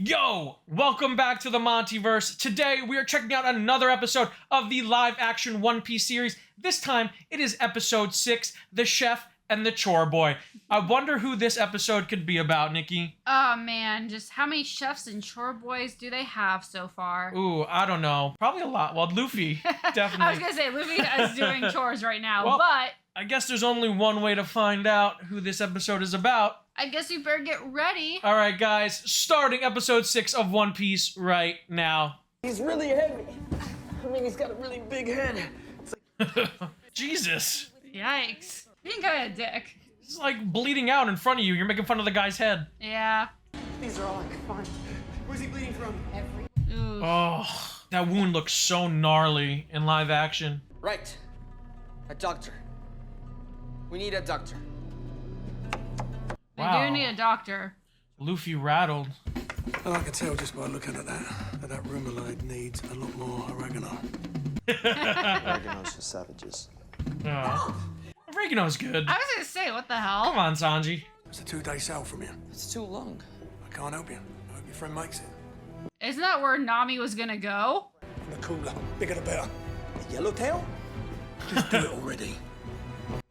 Yo, welcome back to the MontyVerse. Today we are checking out another episode of the live-action One Piece series. This time it is episode 6, The Chef and the Chore Boy. I wonder who this episode could be about, Nikki. Oh man, just how many chefs and chore boys do they have so far? Ooh, I don't know. Probably a lot. Well, Luffy, definitely. I was gonna say Luffy is doing chores right now, Well, but I guess there's only one way to find out who this episode is about. I guess we better get ready. All right, guys, starting episode 6 of One Piece right now. He's really heavy. I mean, he's got a really big head. It's like... Jesus. Yikes. You think I had a dick. It's like bleeding out in front of you. You're making fun of the guy's head. Yeah. These are all I can find. Where's he bleeding from? Ooh. Oh, that wound looks so gnarly in live action. Right. A doctor. We need a doctor. We Wow. do need a doctor. Luffy rattled. Well, I can tell just by looking at that Rumelade needs a lot more oregano. Oregano's for savages. Oregano's good. I was gonna say, what the hell? Come on, Sanji. It's a 2-day sail from here. It's too long. I can't help you. I hope your friend makes it. Isn't that where Nami was gonna go? And the cooler, bigger the better. The yellowtail? Just do it already.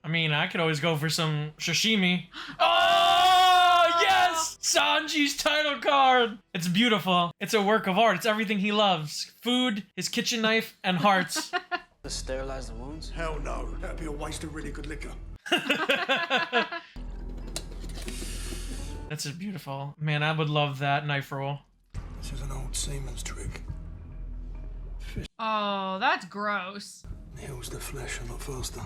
I mean, I could always go for some sashimi. Oh, yes! Sanji's title card! It's beautiful. It's a work of art. It's everything he loves. Food, his kitchen knife, and hearts. To sterilize the wounds? Hell no. That'd be a waste of really good liquor. That's just beautiful. Man, I would love that knife roll. This is an old seaman's trick. Oh, that's gross. Heals the flesh a lot faster.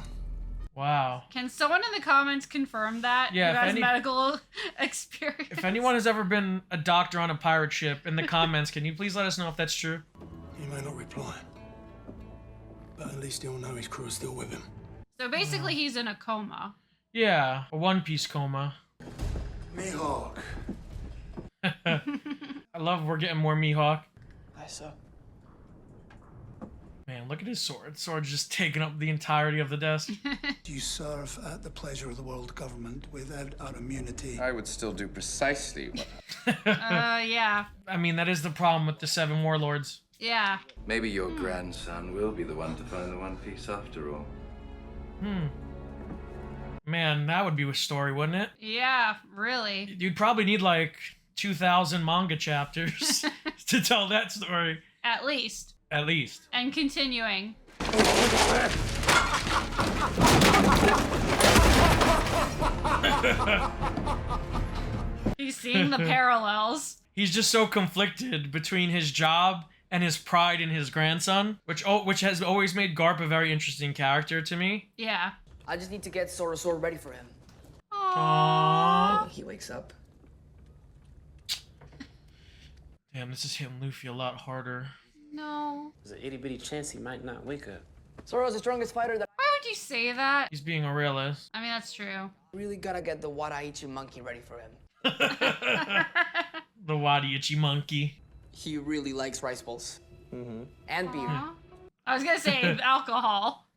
Wow. Can someone in the comments confirm that? Yeah, who if has any- medical experience? If anyone has ever been a doctor on a pirate ship in the comments, can you please let us know if that's true? He may not reply. But at least he'll know his crew is still with him. So basically he's in a coma. Yeah, a One Piece coma. Mihawk. I love we're getting more Mihawk. Aye, sir. Man, look at his sword. Sword's just taking up the entirety of the desk. You serve at the pleasure of the world government without our immunity. I would still do precisely what... Yeah. I mean, that is the problem with the 7 warlords. Yeah. Maybe your grandson will be the one to find the One Piece after all. Man, that would be a story, wouldn't it? Yeah, really. You'd probably need like 2,000 manga chapters to tell that story. At least. At least. And continuing. He's seeing the parallels. He's just so conflicted between his job and his pride in his grandson, which has always made Garp a very interesting character to me. Yeah. I just need to get Zoro's sword ready for him. Aww. When he wakes up. Damn, this is hitting Luffy a lot harder. No. There's an itty-bitty chance he might not wake up. Zoro's the strongest fighter that Why would you say that? He's being a realist. I mean, that's true. really gotta get the Waraichi monkey ready for him. The Wadiichi monkey. He really likes rice balls. Mm-hmm. And beer. Aw. I was gonna say alcohol.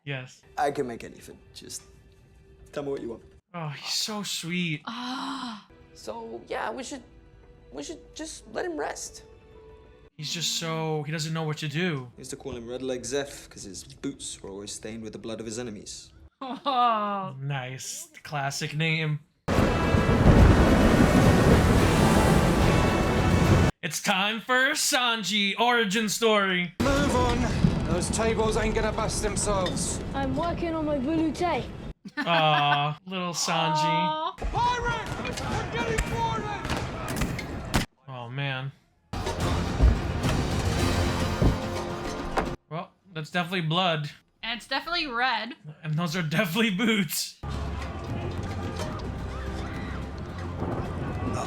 Yes. I can make anything. Just tell me what you want. Oh, he's so sweet. So yeah, we should just let him rest. He's just so... he doesn't know what to do. I used to call him Red Leg Zeff because his boots were always stained with the blood of his enemies. Oh. Nice. Classic name. It's time for Sanji origin story. Move on. Those tables ain't gonna bust themselves. I'm working on my velouté. Aw, little Sanji. Aw. Pirate! I'm getting boarded! Oh, man. Well, that's definitely blood. And it's definitely red. And those are definitely boots. No.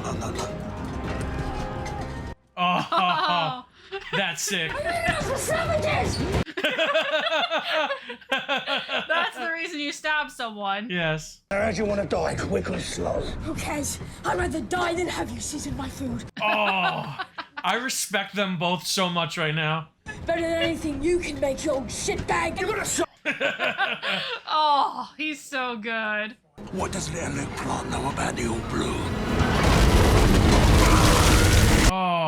Oh, that's sick. That's the reason you stabbed someone. Yes. I heard you want to die quick or slow. Who cares? I'd rather die than have you season my food. Oh, I respect them both so much right now. Better than anything you can make, you old shitbag. You gotta shut. Oh, he's so good. What does little Luke Plant know about the old blue? Oh,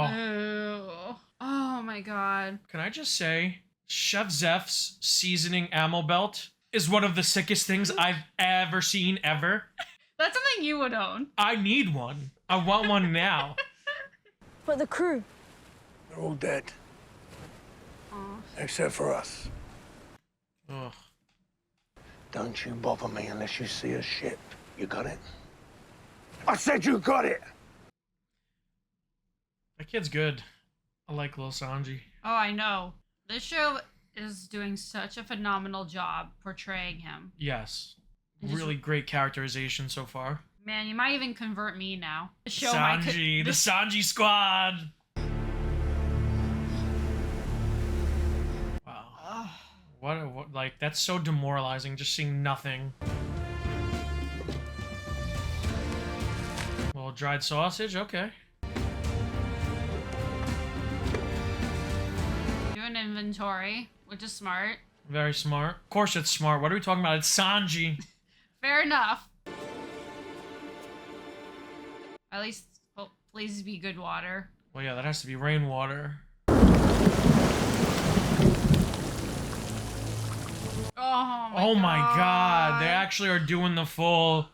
my god. Can I just say, Chef Zeff's seasoning ammo belt is one of the sickest things I've ever seen ever. That's something you would own. I need one. I want one now. But the crew. They're all dead. Except for us. Ugh. Don't you bother me unless you see a ship. You got it? I said you got it! That kid's good. I like Lil Sanji. Oh, I know. This show is doing such a phenomenal job portraying him. Yes. Just- Really great characterization so far. Man, you might even convert me now. The show Sanji, the Sanji squad. Wow. What, like, that's so demoralizing, just seeing nothing. Well, dried sausage, okay. Do an inventory, which is smart. Very smart. Of course it's smart. What are we talking about? It's Sanji. Fair enough. At least, well, please be good water. Well, yeah, that has to be rainwater. Oh my god. They actually are doing the full...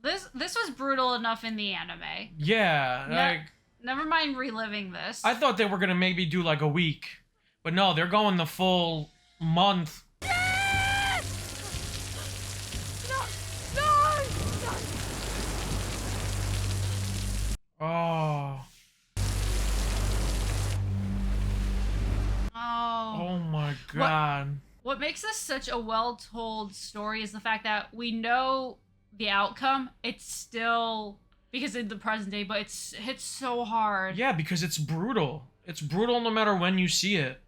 This was brutal enough in the anime. Yeah, like... Never mind reliving this. I thought they were gonna maybe do like a week. But no, they're going the full month. Oh. Oh my god. What makes this such a well-told story is the fact that we know the outcome. It's still, because in the present day, but it hits so hard. Yeah, because it's brutal. It's brutal no matter when you see it.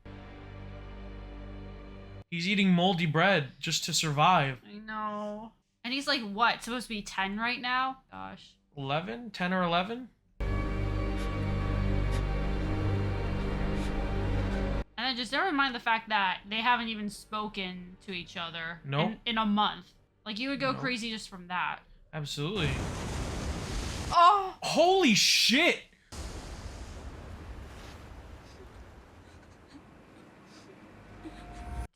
He's eating moldy bread just to survive. I know. And he's like, what, supposed to be 10 right now? Gosh. 11? 10 or 11? And then just never mind the fact that they haven't even spoken to each other in a month. Like, you would go crazy just from that. Absolutely. Oh! Holy shit!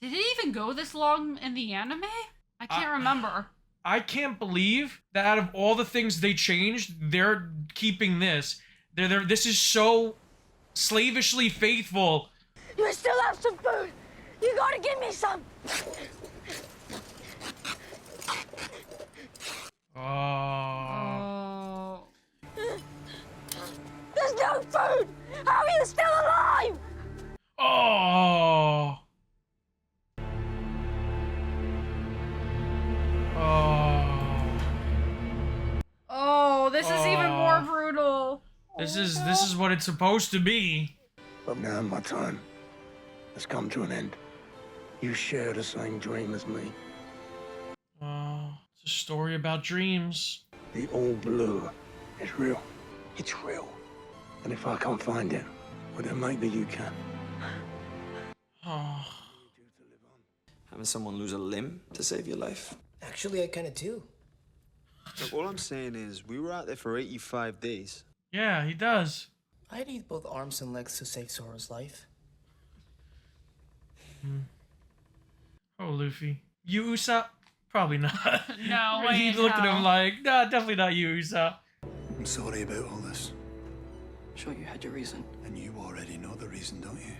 Did it even go this long in the anime? I can't remember. I can't believe that out of all the things they changed, they're keeping this. This is so slavishly faithful. You still have some food. You gotta give me some. Oh. There's no food. How are you still alive? Oh. Oh, this is even more brutal. This is what it's supposed to be. But now my time has come to an end. You share the same dream as me. Oh, it's a story about dreams. The all blue is real. It's real. And if I can't find it, well then maybe you can. Oh. Having someone lose a limb to save your life? Actually, I kind of do. Look, all I'm saying is, we were out there for 85 days. Yeah, he does. I'd eat both arms and legs to save Zoro's life. Oh, Luffy. You, Usopp? Probably not. No, He'd look at him like, nah, definitely not you, Usopp. I'm sorry about all this. Sure, you had your reason. And you already know the reason, don't you?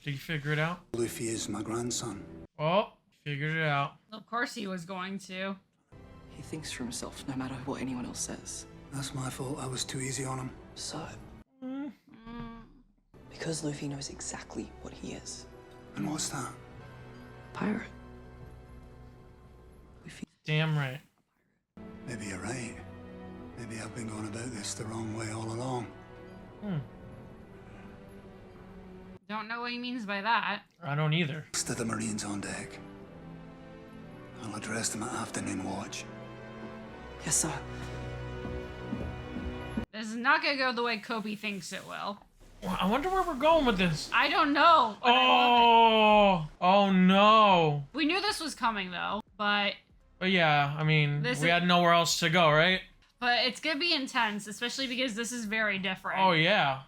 Did you figure it out? Luffy is my grandson. Oh, figured it out. Of course he was going to. He thinks for himself, no matter what anyone else says. That's my fault. I was too easy on him. So, because Luffy knows exactly what he is. And what's that? Pirate. Damn right. Maybe you're right. Maybe I've been going about this the wrong way all along. Don't know what he means by that. I don't either. Rest of the Marines on deck. I'll address them at afternoon watch. Yes, sir. This is not gonna go the way Kobe thinks it will. I wonder where we're going with this. I don't know. But Oh no. we knew this was coming though, but But yeah, I mean, we had nowhere else to go, right? But it's gonna be intense, especially because this is very different. Oh yeah.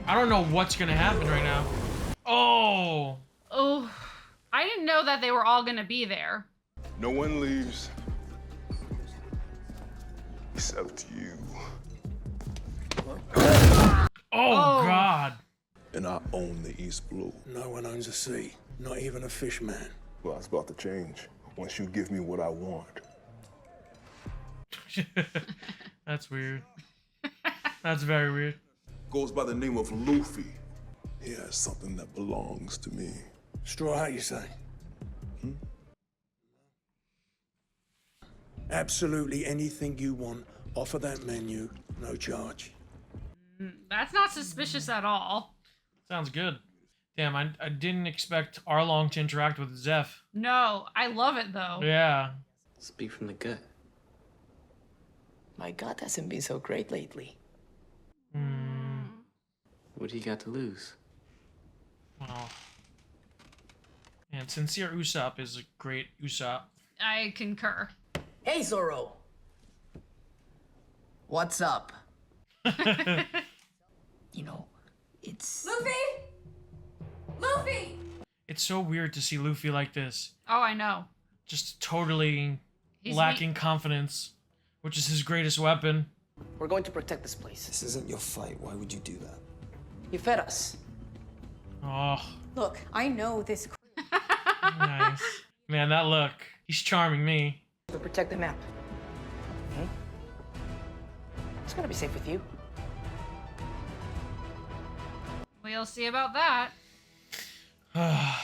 I don't know what's gonna happen right now. Oh. Oh, I didn't know that they were all gonna be there. No one leaves except you. Oh God. And I own the East Blue. No one owns a sea, not even a fish man. Well, that's about to change once you give me what I want. That's weird. That's very weird. Goes by the name of Luffy. He has something that belongs to me. Straw Hat, you say? Absolutely anything you want, off of that menu, no charge. That's not suspicious at all. Sounds good. Damn, I didn't expect Arlong to interact with Zeff. No, I love it though. Yeah. Speak from the gut. My gut hasn't been so great lately. What do you got to lose? Well. And Sincere Usopp is a great Usopp. I concur. Hey, Zoro. What's up? You know, it's... Luffy! Luffy! It's so weird to see Luffy like this. Oh, I know. Just totally He's lacking confidence, which is his greatest weapon. We're going to protect this place. This isn't your fight. Why would you do that? You fed us. Oh, Look, I know this. nice. Man, that look. He's charming me. We protect the map. Okay? It's gonna be safe with you. We'll see about that. I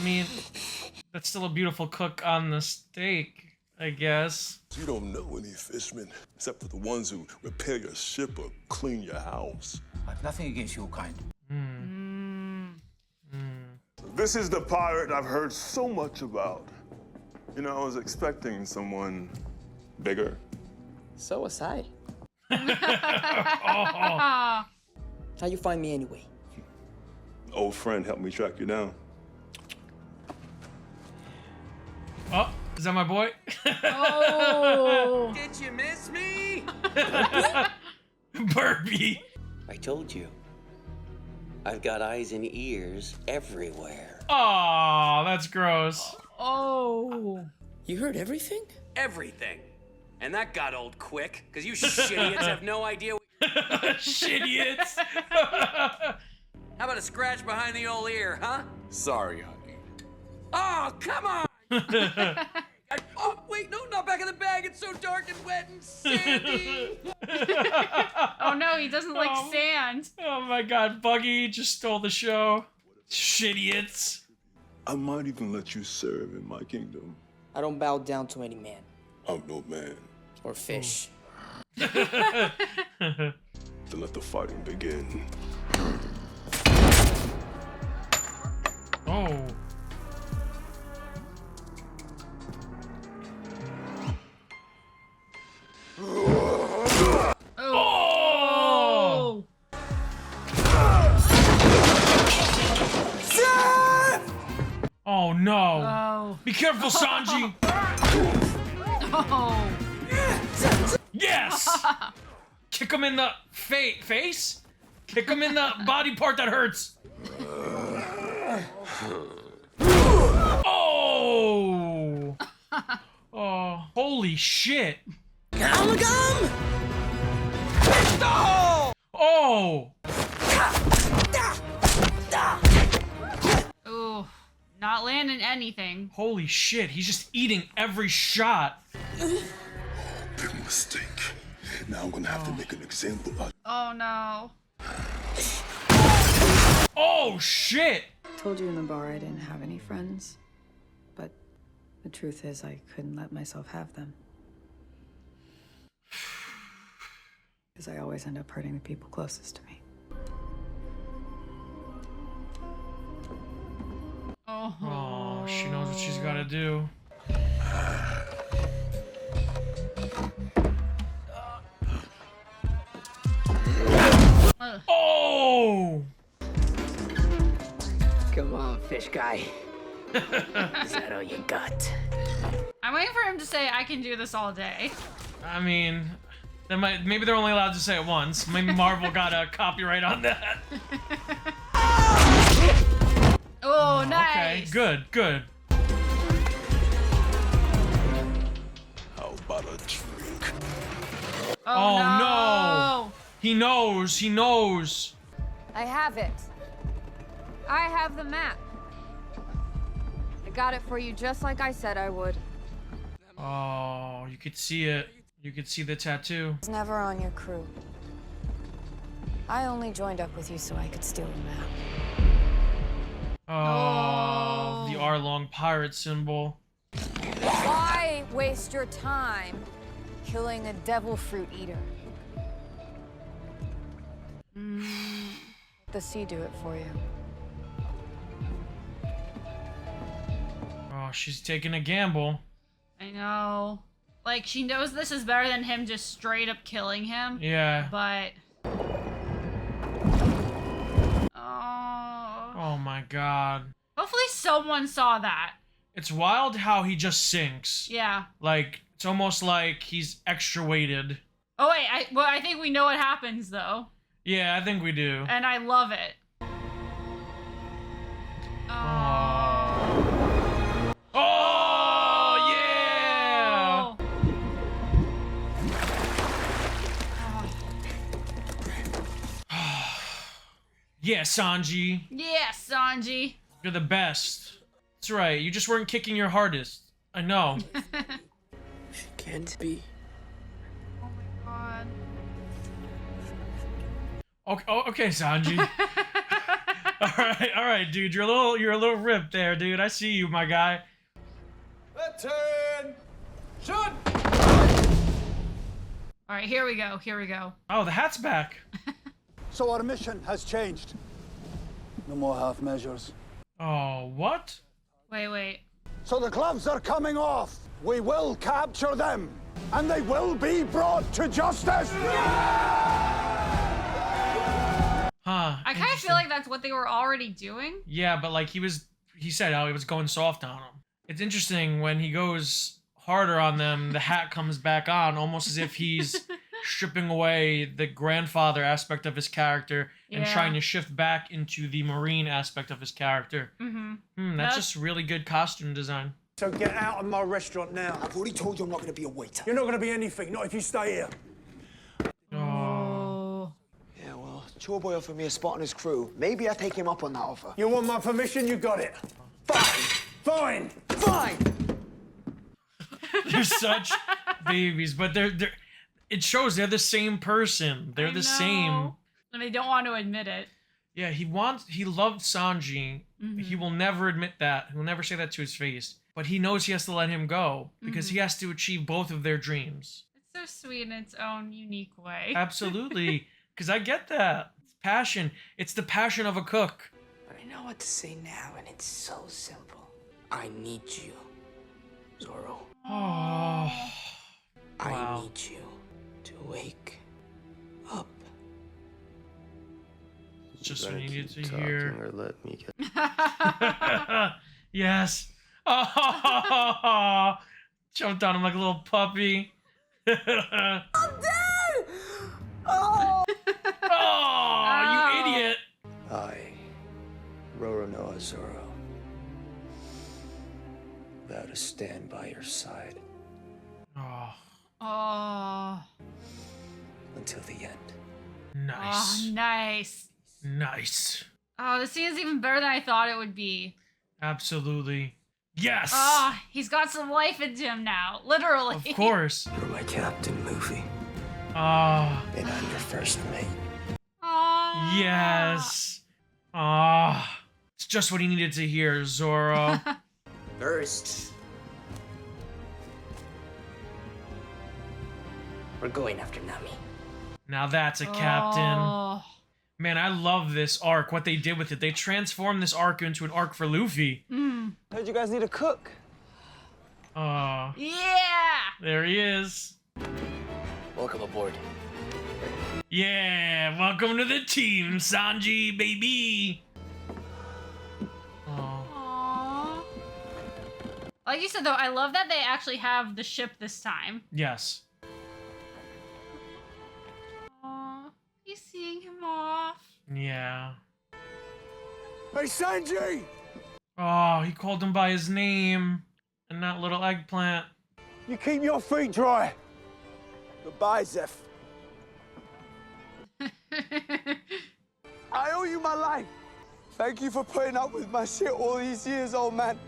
mean, that's still a beautiful cook on the steak, I guess. You don't know any fishermen, except for the ones who repair your ship or clean your house. I've nothing against your kind. This is the pirate I've heard so much about. You know, I was expecting someone bigger. So was I. Oh. How you find me anyway? Old friend helped me track you down. Oh, is that my boy? Oh. Did you miss me? Burpee. I told you. I've got eyes and ears everywhere. Aw, that's gross. Oh. You heard everything? Everything. And that got old quick, because you shitiots have no idea what Shitiots. How about a scratch behind the old ear, huh? Sorry, honey. Oh, come on! Oh, wait, no, not back in the bag. It's so dark and wet and sandy. Oh no, he doesn't like sand. Oh my God, Buggy just stole the show. Shitiots. I might even let you serve in my kingdom. I don't bow down to any man. I'm no man. Or fish. Then let the fighting begin. Oh. Oh. Oh no. Oh. Be careful, Sanji. Oh. Yes. Kick him in the face. Kick him in the body part that hurts. Oh. Oh. Holy shit. Oh. Ooh. Not landing anything. Holy shit. He's just eating every shot. Big mistake. Now I'm gonna have to make an example of. Oh no. Oh shit. Told you in the bar I didn't have any friends, but the truth is I couldn't let myself have them. Because I always end up hurting the people closest to me. Oh, she knows what she's gotta do. Oh! Come on, fish guy. Is that all you got? I'm waiting for him to say, I can do this all day. I mean, maybe they're only allowed to say it once. Maybe Marvel got a copyright on that. Oh, nice. Okay, good. How about a drink? Oh no. He knows. I have it. I have the map. I got it for you just like I said I would. Oh, you could see it. You could see the tattoo. It's never on your crew. I only joined up with you so I could steal the map. Oh, the Arlong pirate symbol. Why waste your time killing a devil fruit eater? Let the sea do it for you. Oh, she's taking a gamble. I know. Like, she knows this is better than him just straight up killing him. Yeah. But... Oh my god. Hopefully someone saw that. It's wild how he just sinks. Yeah. Like, it's almost like he's extra weighted. Oh wait, I think we know what happens though. Yeah, I think we do. And I love it. Oh, yeah! Yeah, Sanji. Yeah, Sanji. You're the best. That's right. You just weren't kicking your hardest. I know. She can't be. Oh my god. Okay, Sanji. all right, dude. You're a little ripped there, dude. I see you, my guy. Turn! Shoot! All right, here we go. Oh, the hat's back. So our mission has changed. No more half measures. Oh, what? Wait. So the gloves are coming off. We will capture them, and they will be brought to justice. Huh. I kind of feel like that's what they were already doing. Yeah, but like he said how he was going soft on them. It's interesting when he goes harder on them, the hat comes back on, almost as if he's stripping away the grandfather aspect of his character and trying to shift back into the Marine aspect of his character. That's just really good costume design. So get out of my restaurant now. I've already told you I'm not going to be a waiter. You're not going to be anything, not if you stay here. Oh. Yeah, well, Chore Boy offered me a spot on his crew. Maybe I take him up on that offer. You want my permission? You got it. Fine. They're such babies, but they're it shows they're the same person. They're the same. And they don't want to admit it. Yeah, he loved Sanji. He will never admit that. He will never say that to his face. But he knows he has to let him go because he has to achieve both of their dreams. It's so sweet in its own unique way. Absolutely. Because I get that. It's passion. It's the passion of a cook. But I know what to say now, and it's so simple. I need you, Zoro. Oh. I need you to wake up. It's just what you needed to hear. Or let me get... Yes. Oh, jumped on him like a little puppy. I'm dead! Oh! Oh, you idiot. I, Roronoa Zoro, vow to stand by your side Oh. until the end. Nice. Oh, nice. Nice. Oh, this scene is even better than I thought it would be. Absolutely. Yes. Oh, he's got some life into him now. Literally. Of course. You're my captain, Luffy. Ah. And I'm your first mate. Oh. Yes. Ah. It's just what he needed to hear, Zoro. First, we're going after Nami. Now that's a captain. Oh. Man, I love this arc, what they did with it. They transformed this arc into an arc for Luffy. Heard you guys need a cook. Oh. Yeah! There he is. Welcome aboard. Yeah, welcome to the team, Sanji, baby. Oh. Aww. Like you said, though, I love that they actually have the ship this time. Yes. Aww, he's seeing him off. Yeah. Hey, Sanji! Oh, he called him by his name. And that little eggplant. You keep your feet dry. Goodbye, Zeff. I owe you my life. Thank you for putting up with my shit all these years, old man.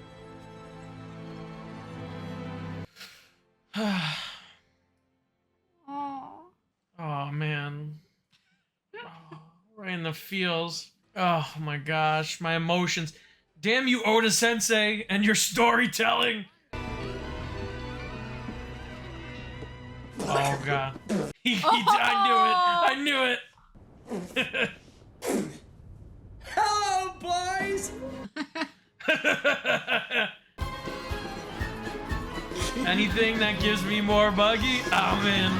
Oh, man. Oh, right in the feels. Oh, my gosh. My emotions. Damn you, Oda-sensei, and your storytelling. Oh, God. I knew it. Hello, boys! Anything that gives me more Buggy, I'm in.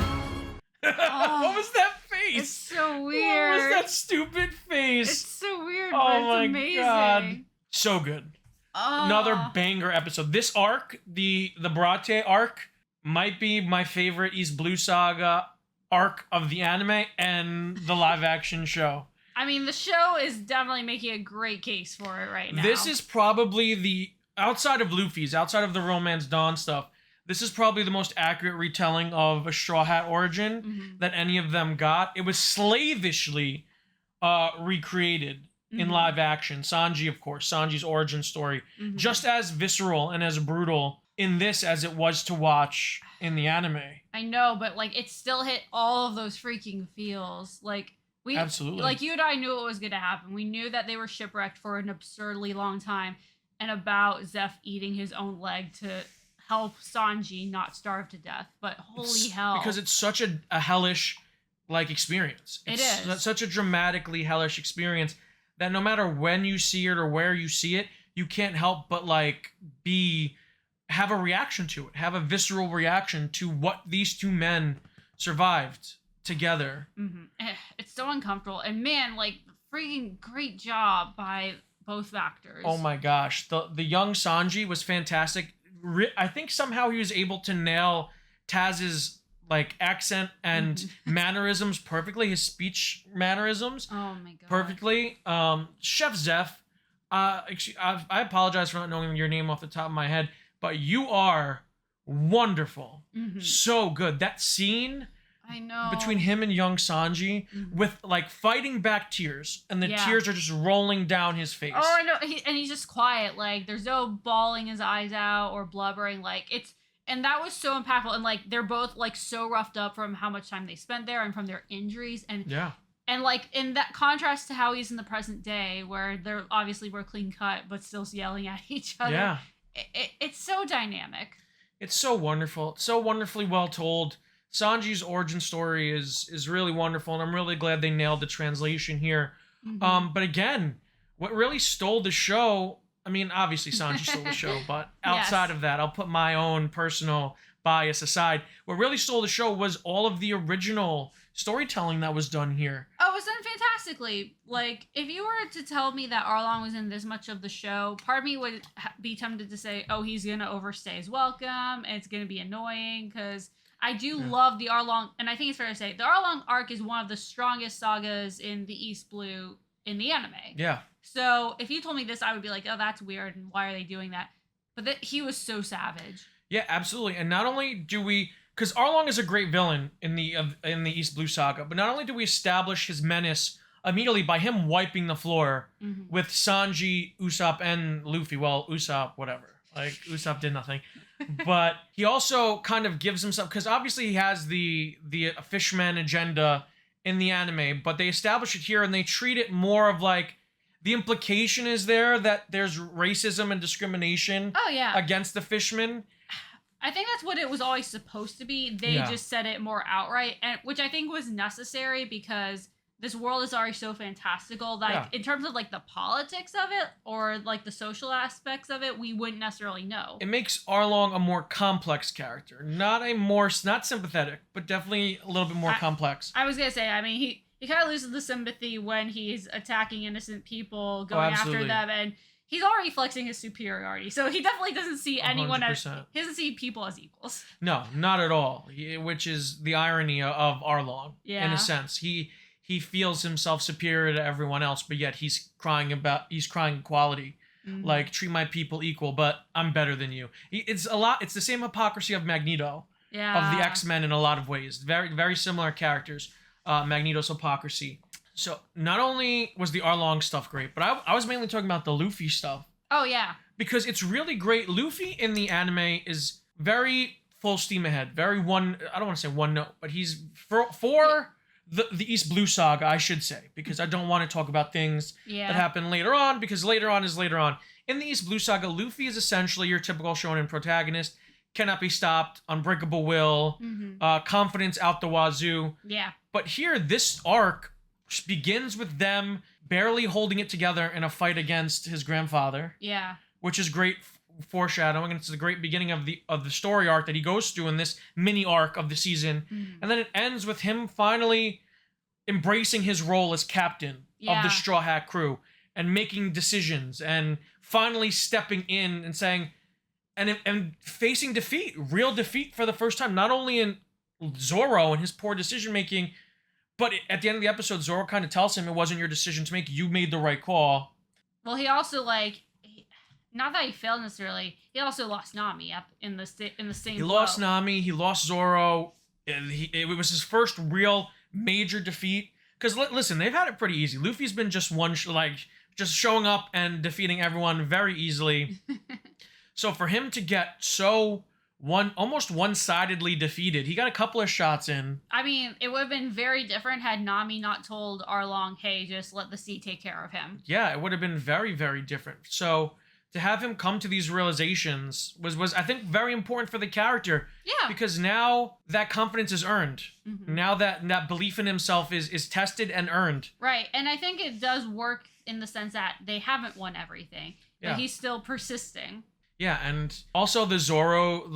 What was that face? It's so weird. What was that stupid face? It's so weird, Oh but it's my amazing. God. So good. Another banger episode. This arc, the Baratie arc, might be my favorite East Blue Saga arc of the anime and the live action show. I mean, the show is definitely making a great case for it right now. This is probably the, outside of Luffy's, outside of the Romance Dawn stuff, this is probably the most accurate retelling of a Straw Hat origin that any of them got. It was slavishly recreated in live action. Sanji, of course, Sanji's origin story, just as visceral and as brutal in this as it was to watch in the anime. I know, but like it still hit all of those freaking feels. Like Absolutely. Like you and I knew what was going to happen. We knew that they were shipwrecked for an absurdly long time, and about Zeff eating his own leg to help Sanji not starve to death. But holy hell. Because it's such a hellish like experience. It's such a dramatically hellish experience that no matter when you see it or where you see it, you can't help but like have a reaction to it, have a visceral reaction to what these two men survived together. It's so uncomfortable, and man, like freaking great job by both actors. Oh my gosh, the young Sanji was fantastic. I think somehow he was able to nail Taz's like accent and mannerisms perfectly, his speech mannerisms. Oh my god, perfectly. Chef Zeff, I apologize for not knowing your name off the top of my head, but you are wonderful. So good. That scene, I know, between him and young Sanji with like fighting back tears, and the tears are just rolling down his face. Oh, I know. And he's just quiet. Like there's no bawling his eyes out or blubbering. Like and that was so impactful. And like they're both like so roughed up from how much time they spent there and from their injuries. And and like in that contrast to how he's in the present day, where they're obviously more clean cut but still yelling at each other. Yeah. It's so dynamic. It's so wonderful. It's so wonderfully well told. Sanji's origin story is really wonderful, and I'm really glad they nailed the translation here. But again, what really stole the show, I mean, obviously Sanji stole the show, but outside of that, I'll put my own personal bias aside. What really stole the show was all of the original storytelling that was done here. Oh, it was done fantastically. Like, if you were to tell me that Arlong was in this much of the show, part of me would be tempted to say, oh, he's going to overstay his welcome, and it's going to be annoying, because I do love the Arlong, and I think it's fair to say, the Arlong arc is one of the strongest sagas in the East Blue in the anime. Yeah. So, if you told me this, I would be like, oh, that's weird, and why are they doing that? But he was so savage. Yeah, absolutely. And not only do we, because Arlong is a great villain in the East Blue Saga, but not only do we establish his menace immediately by him wiping the floor with Sanji, Usopp, and Luffy. Well, Usopp, whatever. Like, Usopp did nothing. But he also kind of gives himself, because obviously he has the fishman agenda in the anime, but they establish it here and they treat it more of like, the implication is there that there's racism and discrimination against the fishmen. I think that's what it was always supposed to be. They just said it more outright, and which I think was necessary, because this world is already so fantastical that in terms of like the politics of it or like the social aspects of it, we wouldn't necessarily know. It makes Arlong a more complex character, not sympathetic, but definitely a little bit more complex. I was gonna say, I mean, he kind of loses the sympathy when he's attacking innocent people, going after them, and he's already flexing his superiority, so he definitely doesn't see anyone as 100%. he doesn't see people as equals. No, not at all. Which is the irony of Arlong. In Yeah. a sense, he feels himself superior to everyone else, but yet he's crying equality. Mhm. Like, treat my people equal, but I'm better than you. It's the same hypocrisy of Magneto. Yeah. Of the X-Men in a lot of ways. Very, very similar characters. Magneto's hypocrisy. So not only was the Arlong stuff great, but I was mainly talking about the Luffy stuff. Oh yeah. Because it's really great. Luffy in the anime is very full steam ahead. Very I don't want to say one note, but he's for the East Blue Saga, I should say, because I don't want to talk about things Yeah. that happen later on, because later on is later on. In the East Blue Saga, Luffy is essentially your typical shonen protagonist, cannot be stopped, unbreakable will, confidence out the wazoo. Yeah. But here, this arc begins with them barely holding it together in a fight against his grandfather. Yeah. Which is great foreshadowing, and it's the great beginning of the story arc that he goes through in this mini arc of the season. And then it ends with him finally embracing his role as captain of the Straw Hat crew and making decisions and finally stepping in and saying and facing defeat, real defeat for the first time, not only in Zoro and his poor decision making, but at the end of the episode, Zoro kind of tells him it wasn't your decision to make. You made the right call. Well, he also not that he failed necessarily. He also lost Nami in the same. He lost Nami. He lost Zoro. It was his first real major defeat. Because listen, they've had it pretty easy. Luffy's been just just showing up and defeating everyone very easily. So for him to get almost one-sidedly defeated, he got a couple of shots in. I mean, it would have been very different had Nami not told Arlong, "Hey, just let the sea take care of him." Yeah, it would have been very, very different. So to have him come to these realizations was I think very important for the character. Yeah. Because now that confidence is earned. Now that belief in himself is tested and earned. Right, and I think it does work in the sense that they haven't won everything, but he's still persisting. Yeah, and also the Zoro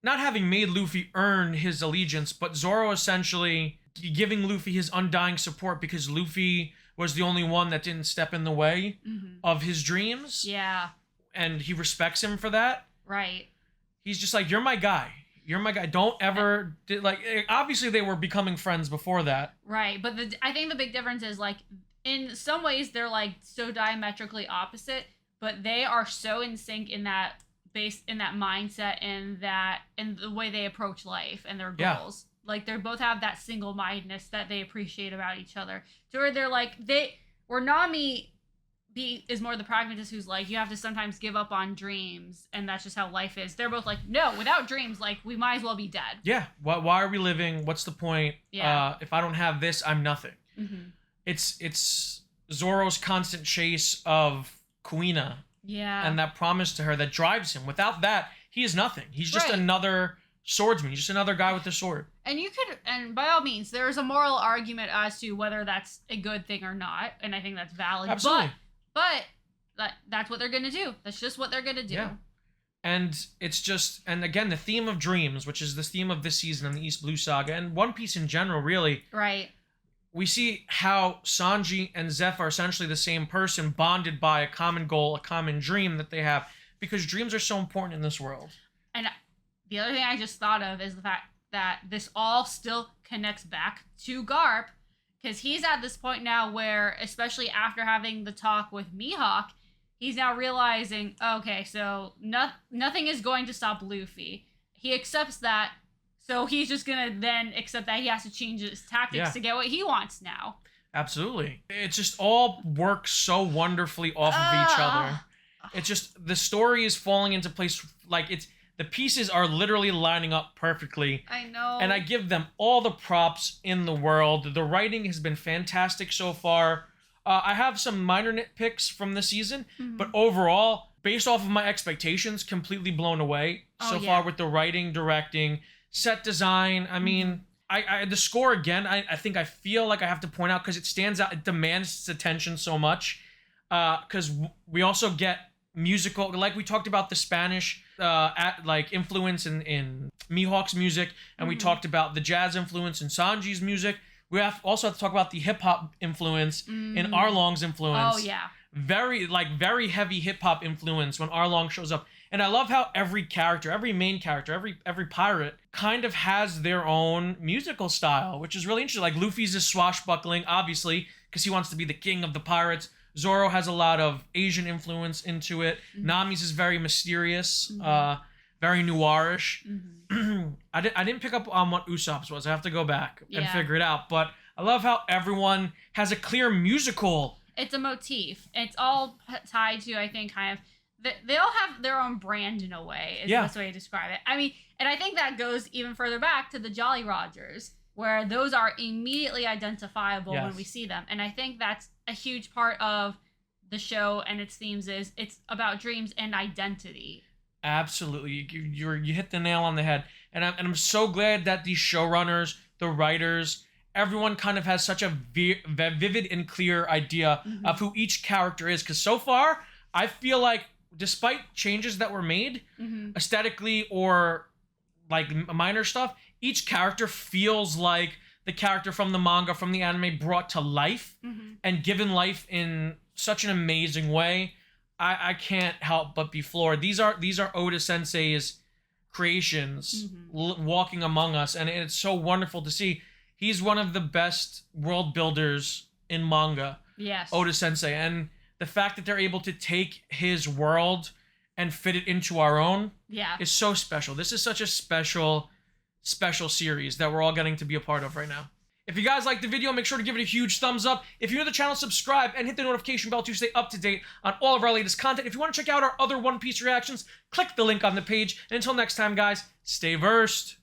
not having made Luffy earn his allegiance, but Zoro essentially giving Luffy his undying support because Luffy was the only one that didn't step in the way of his dreams. Yeah. And he respects him for that. Right. He's just like, you're my guy. You're my guy. Don't ever... obviously, they were becoming friends before that. Right, but I think the big difference is, in some ways, they're, so diametrically opposite, but they are so in sync in that mindset and the way they approach life and their goals. They both have that single-mindedness that they appreciate about each other. To where they're where Nami is more the pragmatist who's you have to sometimes give up on dreams and that's just how life is. They're both no, without dreams, we might as well be dead. Yeah. Why are we living? What's the point? Yeah. If I don't have this, I'm nothing. It's Zoro's constant chase of Kuina. Yeah. And that promise to her that drives him. Without that, he is nothing. He's just another swordsman. He's just another guy with a sword. And by all means, there is a moral argument as to whether that's a good thing or not, and I think that's valid. Absolutely. But that's what they're gonna do. That's just what they're gonna do. Yeah. And it's just, and again, the theme of dreams, which is the theme of this season in the East Blue Saga, and One Piece in general, really. Right. We see how Sanji and Zeff are essentially the same person, bonded by a common goal, a common dream that they have, because dreams are so important in this world. And the other thing I just thought of is the fact that this all still connects back to Garp, because he's at this point now where, especially after having the talk with Mihawk, he's now realizing, okay, so nothing is going to stop Luffy. He accepts that, so he's just gonna then accept that he has to change his tactics to get what he wants now. Absolutely. It just all works so wonderfully off of each other. It's just, the story is falling into place, the pieces are literally lining up perfectly. I know. And I give them all the props in the world. The writing has been fantastic so far. I have some minor nitpicks from the season, but overall, based off of my expectations, completely blown away so far with the writing, directing, set design. I mean, the score again, I think I feel like I have to point out because it stands out, it demands its attention so much. Because we also get musical, like we talked about the Spanish influence in Mihawk's music, and we talked about the jazz influence in Sanji's music. We also have to talk about the hip hop influence in Arlong's influence. Oh yeah. very heavy hip hop influence when Arlong shows up. And I love how every character, every main character, every pirate kind of has their own musical style, which is really interesting. Like Luffy's is swashbuckling, obviously, because he wants to be the king of the pirates. Zoro has a lot of Asian influence into it. Nami's is very mysterious, very noirish. I didn't pick up on what Usopp's was. I have to go back and figure it out. But I love how everyone has a clear musical. It's a motif. It's all tied to, I think, kind of, they all have their own brand in a way, is the best way to describe it. I mean, and I think that goes even further back to the Jolly Rogers, where those are immediately identifiable when we see them. And I think that's a huge part of the show and its themes is it's about dreams and identity. Absolutely. You hit the nail on the head. And I'm so glad that these showrunners, the writers, everyone kind of has such a vivid and clear idea of who each character is. Because so far, I feel like despite changes that were made aesthetically or like minor stuff, each character feels like the character from the manga, from the anime, brought to life and given life in such an amazing way. I can't help but be floored. These are Oda Sensei's creations walking among us, and it's so wonderful to see. He's one of the best world builders in manga. Yes. Oda Sensei, and the fact that they're able to take his world and fit it into our own is so special. This is such a special series that we're all getting to be a part of right now. If you guys liked the video, make sure to give it a huge thumbs up. If you're new to the channel, subscribe and hit the notification bell to stay up to date on all of our latest content. If you want to check out our other One Piece reactions, click the link on the page. And until next time, guys, stay versed.